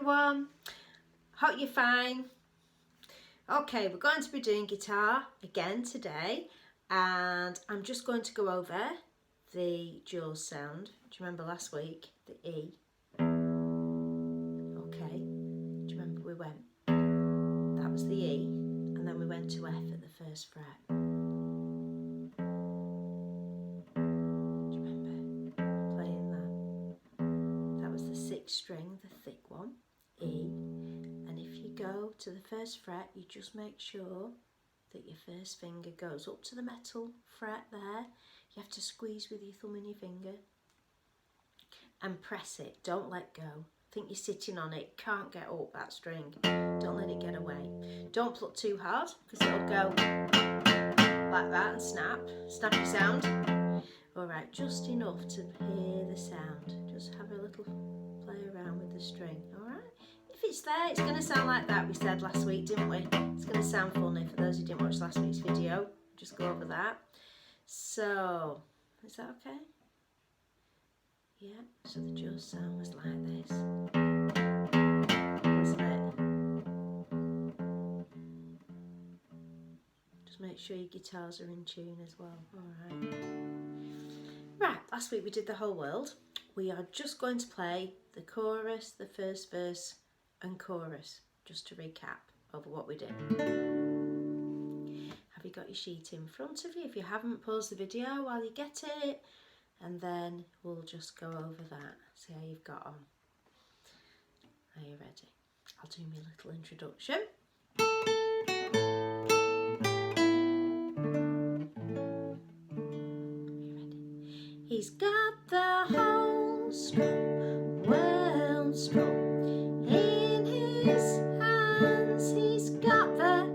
everyone. Hope you're fine. Okay, we're going to be doing guitar again today, and I'm just going to go over the Jules sound. Do you remember last week? The E. Okay, do you remember we went? That was the E, and then we went to F at the first fret. Do you remember playing that? That was the sixth string, the thick one, E. And if you go to the first fret, you just make sure that your first finger goes up to the metal fret there. You have to squeeze with your thumb and your finger and press it. Don't let go. Think you're sitting on it. Can't get up that string. Don't let it get away. Don't pluck too hard because it'll go like that and snap. Snappy sound. Alright, just enough to hear the sound. Just have a little play around with the string. Alright? If it's there, it's going to sound like that we said last week, didn't we? It's going to sound funny for those who didn't watch last week's video. Just go over that. So, is that okay? Yeah, so the Jules sound was like this. Wasn't it? Just make sure your guitars are in tune as well. Alright. Right, last week we did the whole world. We are just going to play the chorus, the first verse and chorus, just to recap over what we did. Have you got your sheet in front of you? If you haven't, pause the video while you get it, and then we'll just go over that, see how you've got on. Are you ready? I'll do my little introduction. He's got the whole strong world strong in his hands. He's got the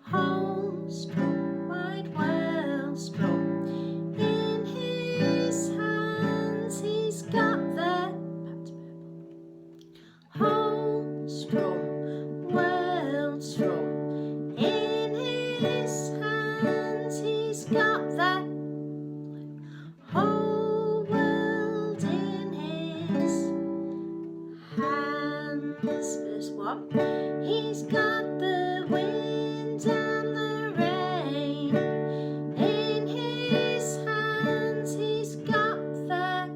whole strong wide world strong in his hands. He's got the whole strong world strong in his hands. He's got the whole world in his hands. Verse 1. He's got the wind and the rain in his hands. He's got the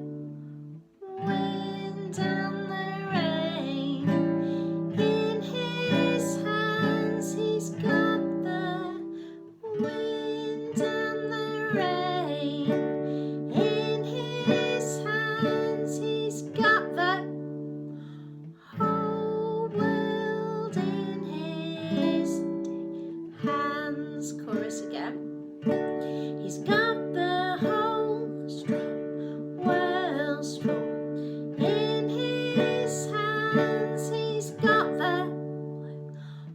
wind and the rain in his hands. He's got the wind and the rain in his hands. He's got the whole world in his hands. Chorus again. He's got the whole strong world strong in his hands. He's got the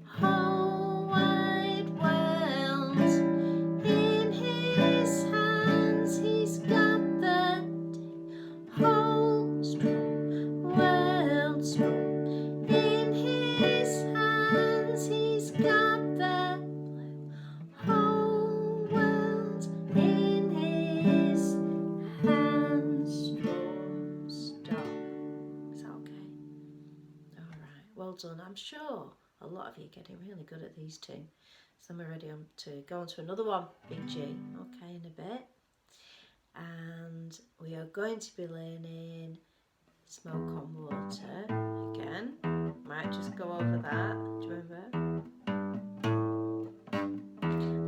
whole wide world in his hands. He's got the whole strong world strong in his hands. He's got the whole world in his hands. Strong stop. Is that okay? Alright, well done. I'm sure a lot of you are getting really good at these two. So we're ready to go on to another one, big G, okay, in a bit. And we are going to be learning Smoke on Water again. Might just go over that, do you remember?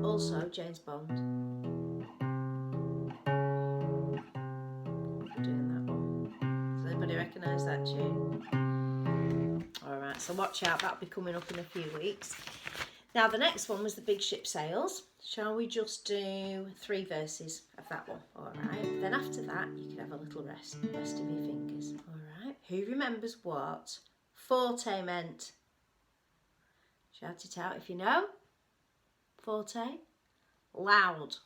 Also, James Bond. We're doing that one. Does anybody recognise that tune? Alright, so watch out, that'll be coming up in a few weeks. Now the next one was the Big Ship Sails. Shall we just do 3 verses of that one? Alright, then after that you can have a little rest of your fingers. Alright, who remembers what forte meant? Shout it out if you know. Forte? Loud.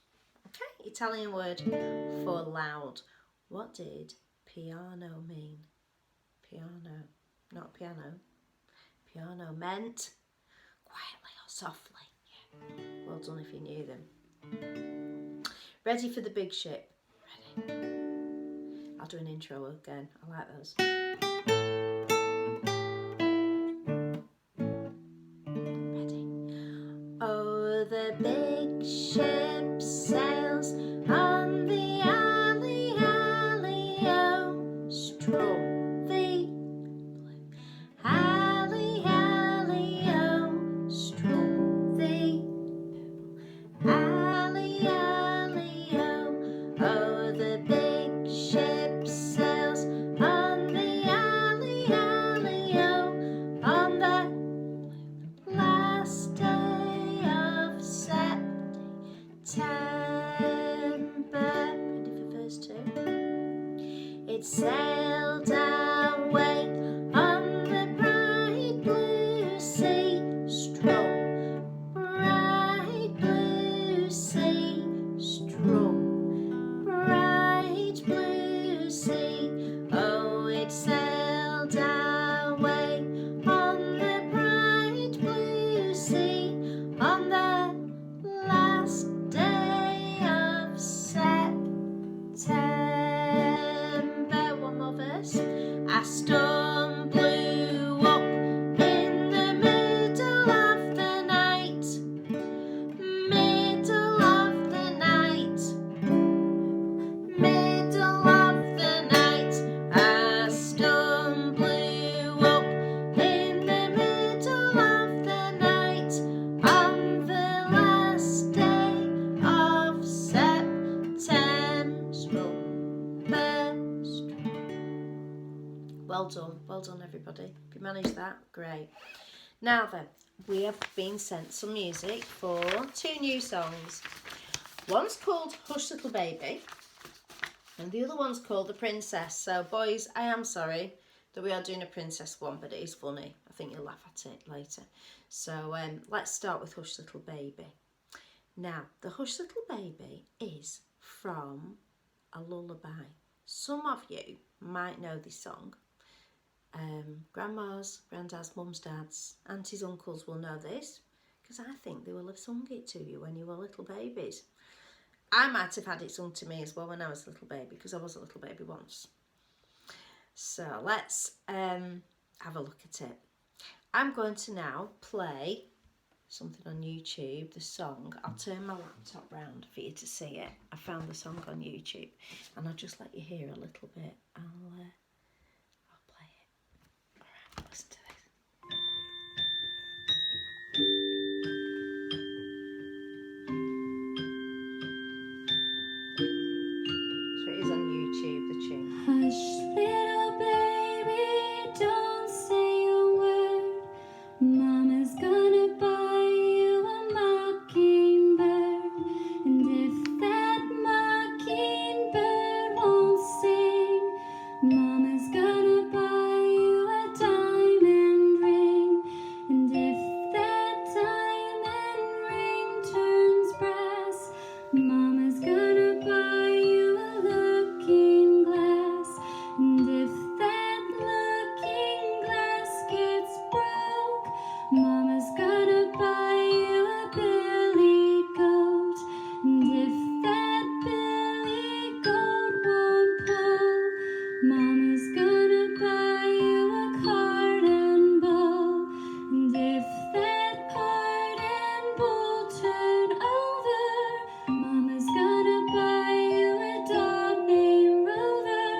Okay, Italian word for loud. What did piano mean? Piano, not piano. Piano meant quietly or softly. Yeah. Well done if you knew them. Ready for the big ship? Ready? I'll do an intro again. I like those. ship sails on the alley, alley-o. Strum the alley, alley-o. Strum the alley, alley-o. Oh, the big ship sails on the alley, alley-o. On the last day of September. Ready for verse 2? It sailed away on the bright blue sea. Strum, bright blue sea. Strum, bright blue sea. Oh, it sailed away on the bright blue sea on the last day of September. One more verse. A storm blew up in the middle of the night. Middle of the night. Middle of the night. A storm blew up in the middle of the night on the last day of September. Well done everybody. If you managed that, great. Now then, we have been sent some music for 2 new songs. One's called Hush Little Baby and the other one's called The Princess. So boys, I am sorry that we are doing a princess one, but it is funny. I think you'll laugh at it later. So let's start with Hush Little Baby. Now, the Hush Little Baby is from a lullaby. Some of you might know this song. Grandmas, granddads, mums, dads, aunties, uncles will know this because I think they will have sung it to you when you were little babies. I might have had it sung to me as well when I was a little baby because I was a little baby once. So let's have a look at it. I'm going to now play something on YouTube, the song. I'll turn my laptop round for you to see it. I found the song on YouTube and I'll just let you hear a little bit. I'll play it. Alright, listen to this. So it is on YouTube, the tune. Hush, little baby, don't say a word. Mama's gonna buy you a mockingbird. And if that mockingbird won't sing, Mama's gonna buy you a diamond ring. And if that diamond ring turns brass, Mama's gonna buy you a looking glass. And if that looking glass gets broke, Mama's gonna buy you a billy goat. And if that billy goat won't pull, Mama's gonna buy you a cart and bull. And if that cart and bull turn over, Mama's gonna buy you a dog named Rover.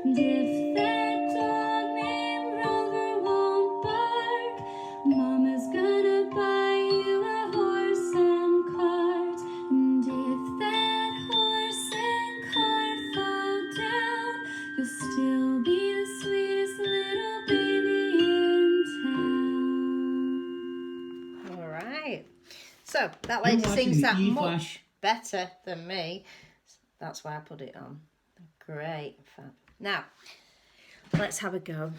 And if that dog named Rover won't bark, Mama's gonna buy you a horse and cart. And if that horse and cart fall down, you'll still be the sweetest little baby in town. All right. So that lady sings that much better than me. That's why I put it on. Great. Fab. Now, let's have a go.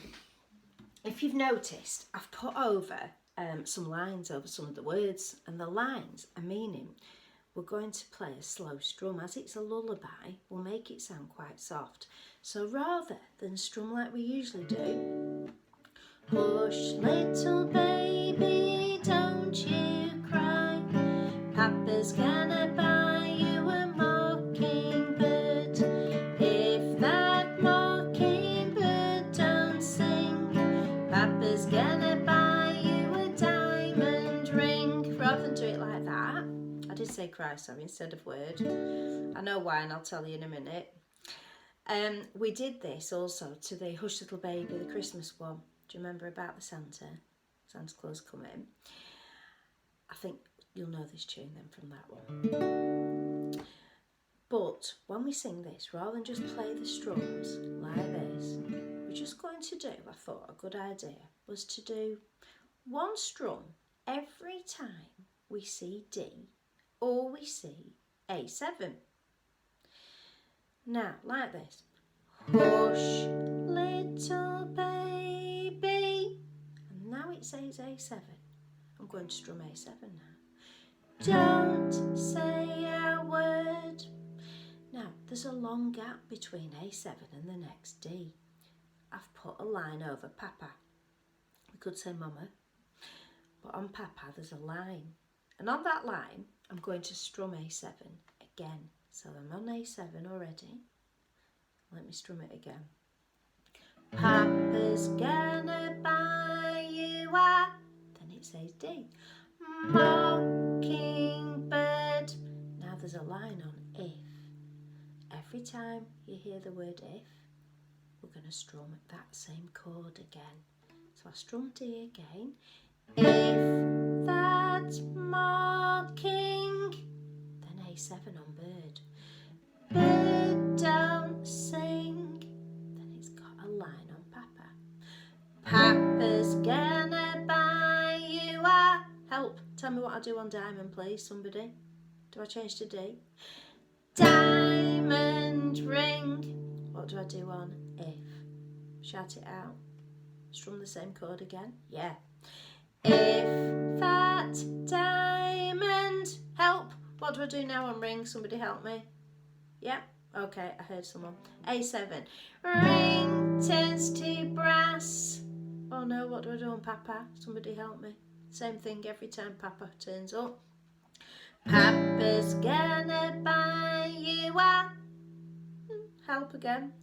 If you've noticed, I've put over some lines over some of the words, and the lines are meaning we're going to play a slow strum. As it's a lullaby, we'll make it sound quite soft. So rather than strum like we usually do, hush little baby, don't you cry, Papa's gonna buy you a mockingbird. If that mockingbird don't sing, Papa's gonna buy you a diamond ring. Rather than do it like that, I did say say cry, sorry, instead of word. I know why, and I'll tell you in a minute. We did this also to the Hush Little Baby, the Christmas one. Do you remember about the Santa Claus coming? I think you'll know this tune then from that one. But when we sing this, rather than just play the strums like this, we're just going to do, I thought a good idea was to do one strum every time we see D or we see A7. Now, like this. Hush, little baby. And now it says A7. I'm going to strum A7 now. Don't say a word. Now, there's a long gap between A7 and the next D. I've put a line over Papa. We could say Mama, but on Papa there's a line. And on that line, I'm going to strum A7 again. So I'm on A7 already. Let me strum it again. Papa's gonna buy you a, then it says D. Mockingbird. Now there's a line on if. Every time you hear the word if, we're going to strum that same chord again. So I strum D again. If that mocking, then A7 on bird. Bird don't sing, then it's got a line on Papa. Papa's gonna buy you a, help, tell me what I do on diamond, please, somebody. Do I change to D? Diamond ring. What do I do on if? Shout it out. Strum the same chord again. Yeah. If that diamond, help. What do I do now on ring? Somebody help me. Yep. Okay, I heard someone. A7. Ring turns to brass. Oh no, what do I do on Papa? Somebody help me. Same thing every time Papa turns up. Papa's gonna buy you a, help again.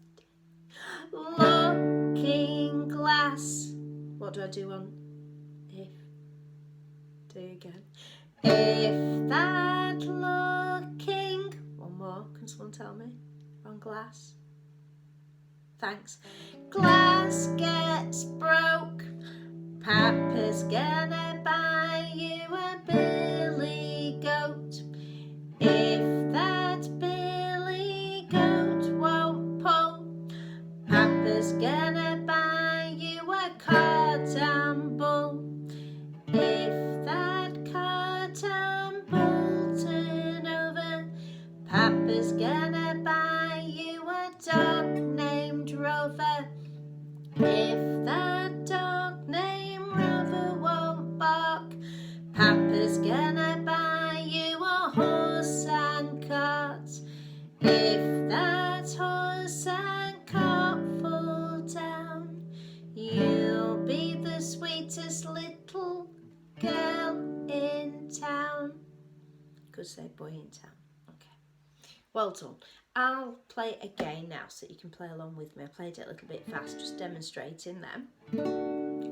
Looking glass. What do I do on if? Do again. If that looking, one more, can someone tell me? On glass. Thanks. Glass gets broke. Papa's gonna buy you a billy goat. If that billy goat won't pull, Papa's gonna buy you a cart and bull. If that cart and bull turn over, Papa's gonna buy you a dog named Rover. If that dog named Rover won't bark, Papa's gonna buy you a horse and cart. If that horse and cart fall down, you'll be the sweetest little girl in town. Could say boy in town. Okay. Well done. I'll play it again now so you can play along with me. I played it a little bit fast, just demonstrating them.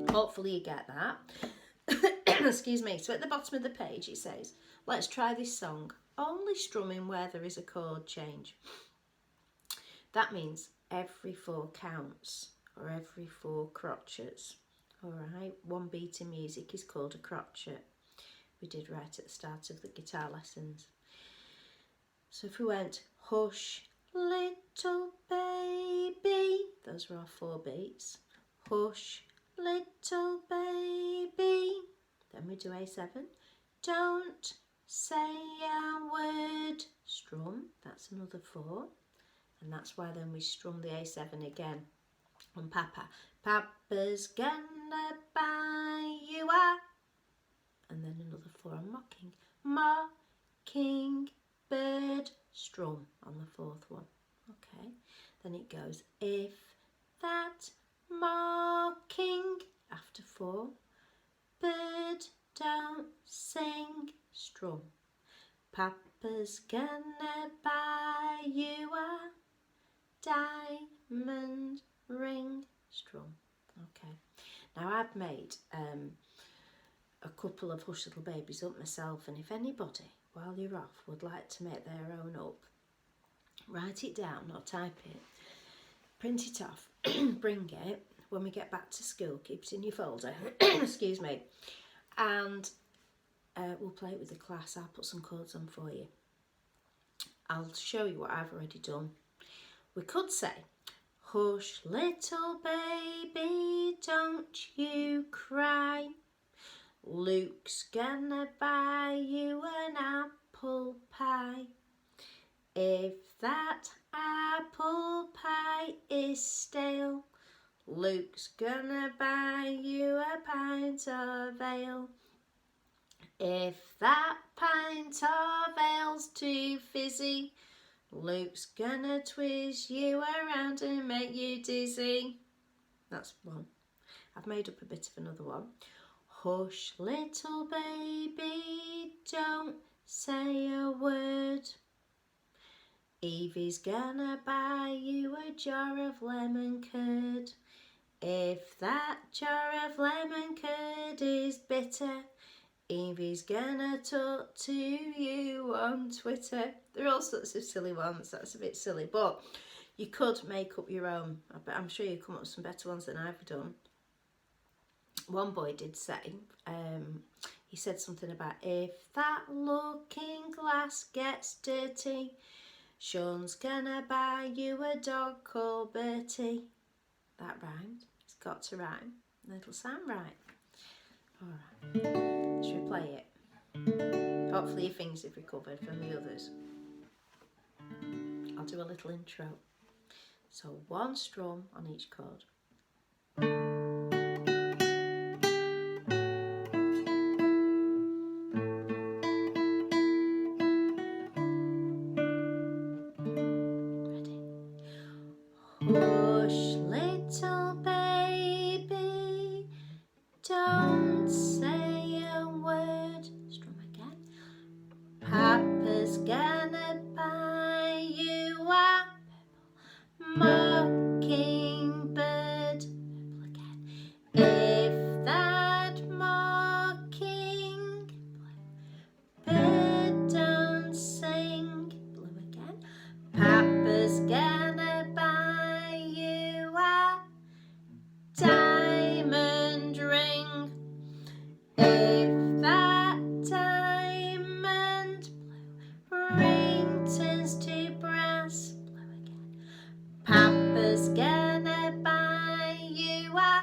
Hopefully you get that. Excuse me. So at the bottom of the page it says, let's try this song. Only strumming where there is a chord change. That means every 4 counts or every 4 crotchets. Alright, one beat in music is called a crotchet. We did right at the start of the guitar lessons. So if we went hush little baby, those were our 4 beats. Hush little baby, then we do A7. Don't say a word, strum, that's another 4. And that's why then we strum the A7 again on Papa. Papa's gonna buy you a, and then another 4 on mocking. Mocking bird, strum on the 4th one. Okay, then it goes if that mocking, after 4, bird don't sing, strum. Papa's gonna buy you a diamond ring, strum. Okay, now I've made a couple of Hush Little Babies up myself, and if anybody while you're off would like to make their own up, write it down or type it, print it off, bring it when we get back to school, keep it in your folder, excuse me, and we'll play it with the class. I'll put some codes on for you. I'll show you what I've already done. We could say, hush little baby, don't you cry. Luke's gonna buy you an apple pie. If that apple pie is stale, Luke's gonna buy you a pint of ale. If that pint of ale's too fizzy, Luke's gonna twist you around and make you dizzy. That's one. I've made up a bit of another one. Hush little baby, don't say a word. Evie's gonna buy you a jar of lemon curd. If that jar of lemon curd is bitter, Evie's gonna talk to you on Twitter. There are all sorts of silly ones. That's a bit silly, but you could make up your own. I'm sure you come up with some better ones than I've done. One boy did say, he said something about, if that looking glass gets dirty, Sean's gonna buy you a dog called Bertie. That rhymed. It's got to rhyme. It'll sound right. Alright, should we play it? Hopefully your fingers have recovered from the others. I'll do a little intro. So one strum on each chord. Hush little baby, don't say a word. Strum again. Papa's gonna buy you a mockingbird. Purple again. If that mockingbird don't sing. Blue again. Papa's gonna buy you a diamond ring. If that diamond ring turns to brass. Blue again. Papa's gonna buy you a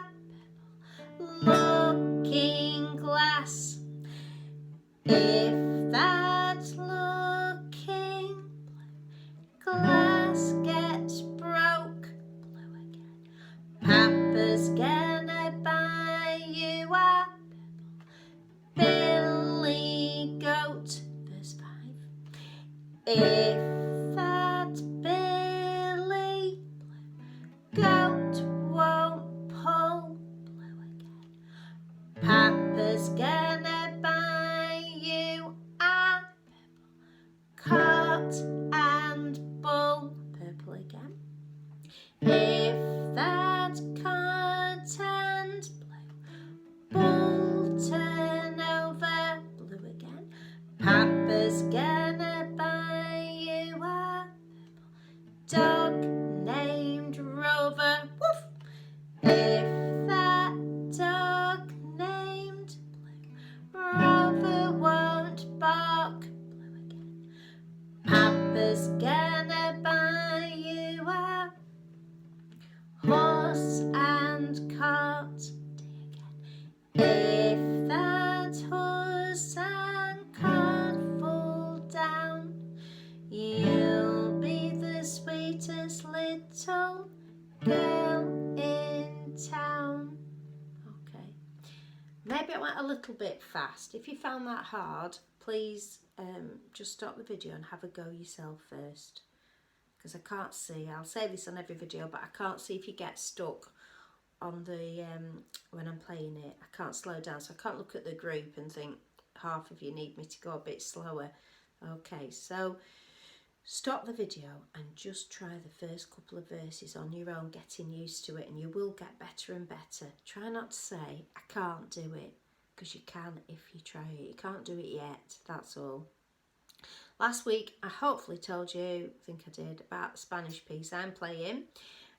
looking glass. If that looking glass gets broke. Blue again. Papa's gonna buy you a billy goat. Verse 5. If that billy goat won't pull. Blue again. Papa's gonna buy you a cart and bull. Purple again. If that cart and bull turn over. Blue again. Papa's gonna buy you a dog named Rover. Woof! If that dog named Rover won't bark. Blue again. Papa's gonna buy you a horse and cart. D again. If that horse and cart fall down, you'll be the sweetest little girl in town. Okay. Maybe I went a little bit fast. If you found that hard, please just stop the video and have a go yourself first. Because I can't see. I'll say this on every video, but I can't see if you get stuck on the when I'm playing it. I can't slow down, so I can't look at the group and think half of you need me to go a bit slower. Okay, so stop the video and just try the first couple of verses on your own, getting used to it, and you will get better and better. Try not to say, I can't do it, because you can if you try it. You can't do it yet, that's all. Last week I hopefully told you, I think I did, about the Spanish piece I'm playing,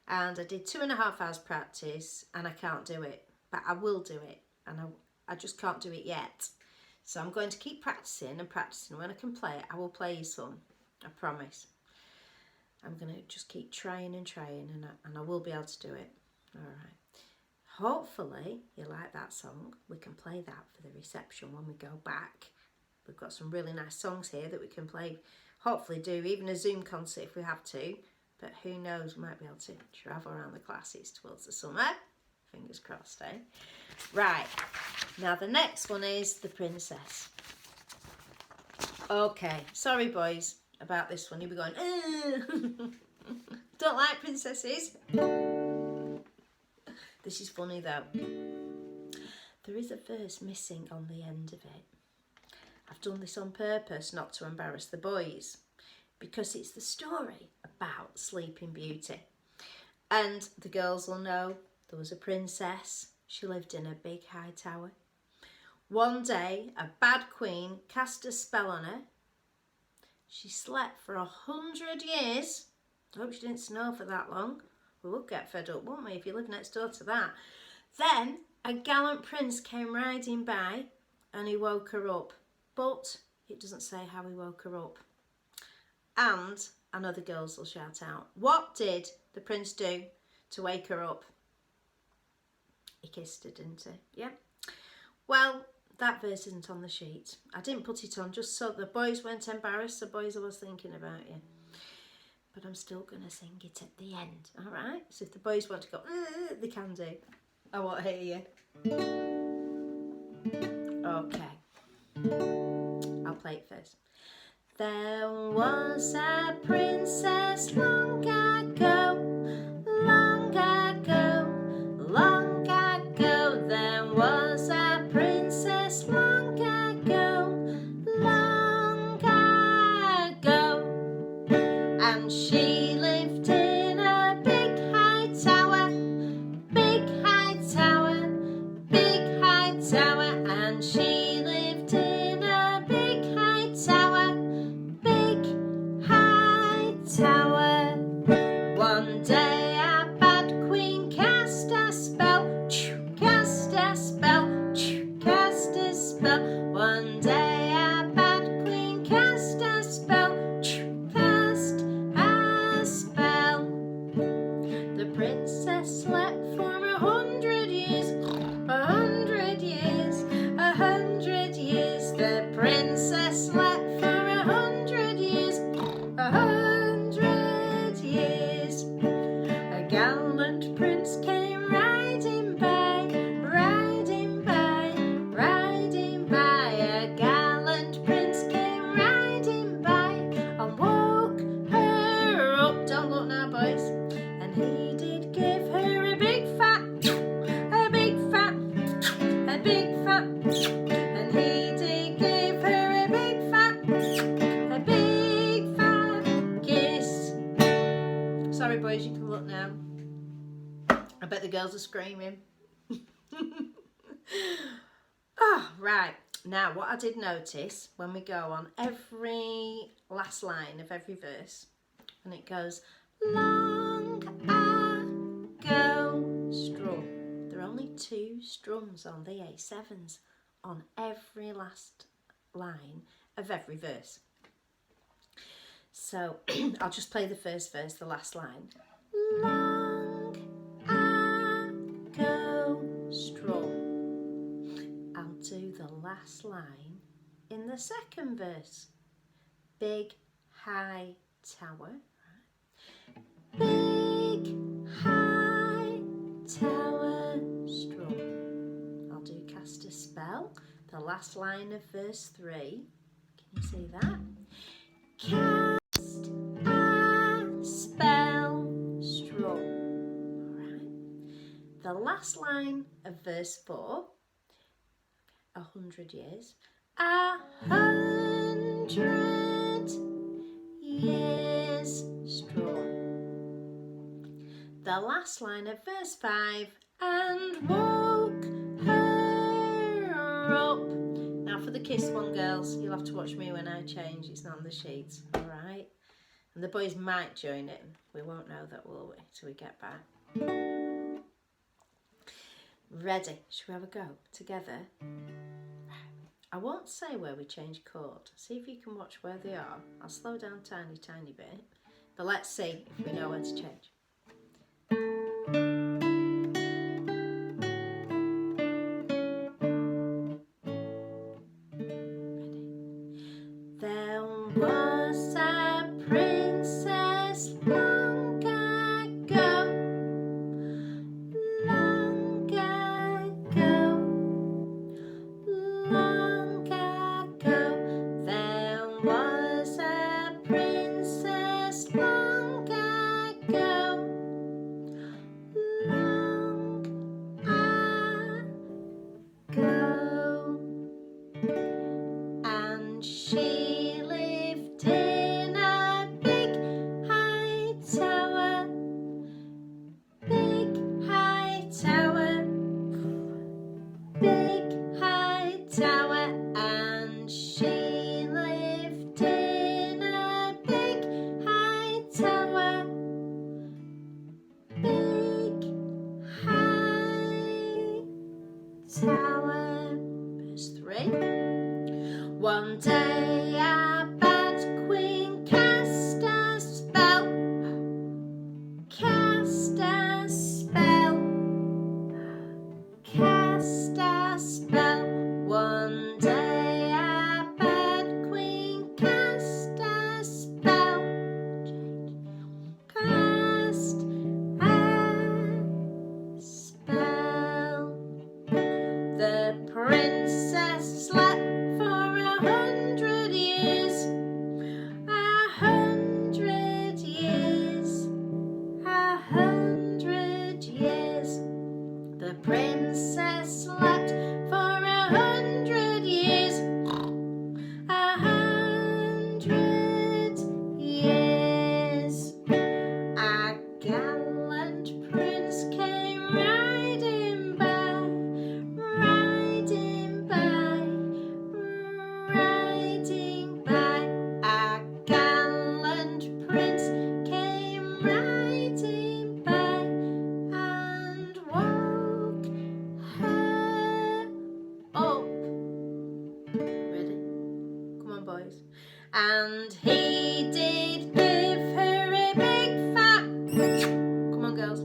and I did 2.5 hours practice and I can't do it, but I will do it, and I just can't do it yet. So I'm going to keep practicing and practicing. When I can play it, I will play you some, I promise. I'm going to just keep trying and trying, and I will be able to do it. All right. Hopefully you like that song. We can play that for the reception when we go back. We've got some really nice songs here that we can play. Hopefully do even a Zoom concert if we have to. But who knows, we might be able to travel around the classes towards the summer. Fingers crossed, eh? Right, now the next one is The Princess. Okay, sorry boys about this one. You'll be going, don't like princesses. This is funny though. There is a verse missing on the end of it. I've done this on purpose not to embarrass the boys, because it's the story about Sleeping Beauty. And the girls will know there was a princess. She lived in a big high tower. One day, a bad queen cast a spell on her. She slept for 100 years. I hope she didn't snore for that long. We would get fed up, wouldn't we, if you live next door to that. Then a gallant prince came riding by and he woke her up. But it doesn't say how he woke her up. And I know the girls will shout out, what did the prince do to wake her up? He kissed her, didn't he? Yeah. Well, that verse isn't on the sheet. I didn't put it on just so the boys weren't embarrassed. The boys, I was thinking about you. But I'm still going to sing it at the end, all right? So if the boys want to go, they can do. I won't hear you. Okay. I'll play it first. There was a princess long ago, long ago, long ago. There was a princess long ago, long ago. And she lived in a big high tower, big high tower, big high tower. And she lived in a big high tower, big high tower. One day a bad queen cast a spell, cast a spell, cast a spell. One day a bad queen cast a spell, cast a spell. The princess slept for 100 years, 100 years, 100 years. The princess slept for 100 years, 100 years. A gallant prince came riding by, riding by, riding by. A gallant prince came riding by and woke her up. Don't look now, boys. And he did give her a big fat, a big fat, a big fat. And he did give her a big fat kiss. Sorry boys, you can look now. I bet the girls are screaming. Oh, right. Now, what I did notice when we go on every last line of every verse, and it goes, long ago, strum. There are only 2 strums on the A7s on every last line of every verse. So I'll just play the first verse, the last line. Long ago, strum. I'll do the last line in the second verse. Big high tower. Big high tower, strum. I'll do cast a spell, the last line of verse 3. Can you see that? Cast a spell, strum. Alright. The last line of verse 4, 100 years. 100 years, strum. The last line of verse 5, and woke her up. Now for the kiss one, girls. You'll have to watch me when I change. It's not on the sheets, all right? And the boys might join in. We won't know that, will we, till we get back. Ready? Should we have a go together? I won't say where we change chord. See if you can watch where they are. I'll slow down tiny bit. But let's see if we know where to change. There was a princess long ago, long ago, long ago. There was a princess long ago, long ago, and she lived in a big high tower, big high tower, big high tower, and she lived in a big high tower, big high tower. Verse 3. One day a bad queen cast a spell, cast a spell, cast a spell. One day a bad queen cast a spell, cast a spell. The princess slept for 100 years, 100 years, 100 years. The princess slept for 100 years, 100 years. A gallant prince came riding by, riding by, riding by. A gallant prince came riding by and woke her up. Ready? Come on, boys. And he did give her a big fat, come on, girls,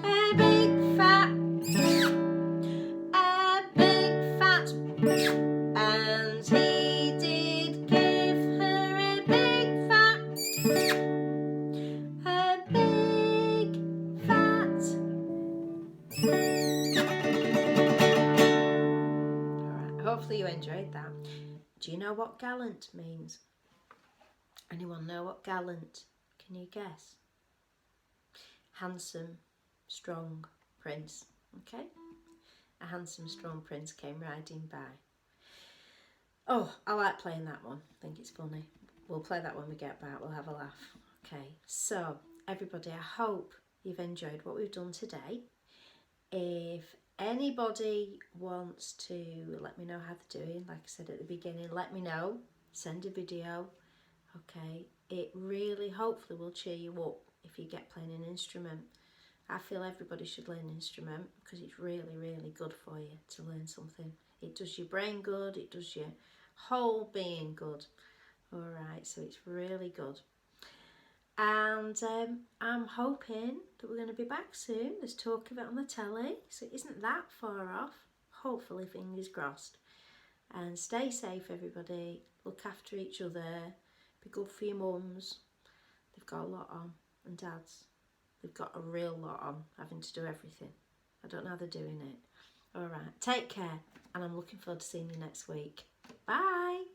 a big fat, a big fat, and he did give her a big fat, a big fat. Alright, hopefully you enjoyed that. Do you know what gallant means? Anyone know what gallant? Can you guess? Handsome, strong prince. Okay? A handsome, strong prince came riding by. Oh, I like playing that one. I think it's funny. We'll play that when we get back. We'll have a laugh. Okay, so everybody, I hope you've enjoyed what we've done today. If anybody wants to let me know how they're doing, like I said at the beginning, let me know. Send a video. Okay, it really hopefully will cheer you up if you get playing an instrument. I feel everybody should learn an instrument because it's really, really good for you to learn something. It does your brain good, it does your whole being good. Alright, so it's really good. And I'm hoping that we're going to be back soon. There's talk of it on the telly, so it isn't that far off. Hopefully, fingers crossed. And stay safe, everybody. Look after each other. Be good for your mums. They've got a lot on. And dads. They've got a real lot on, having to do everything. I don't know how they're doing it. Alright, take care. And I'm looking forward to seeing you next week. Bye.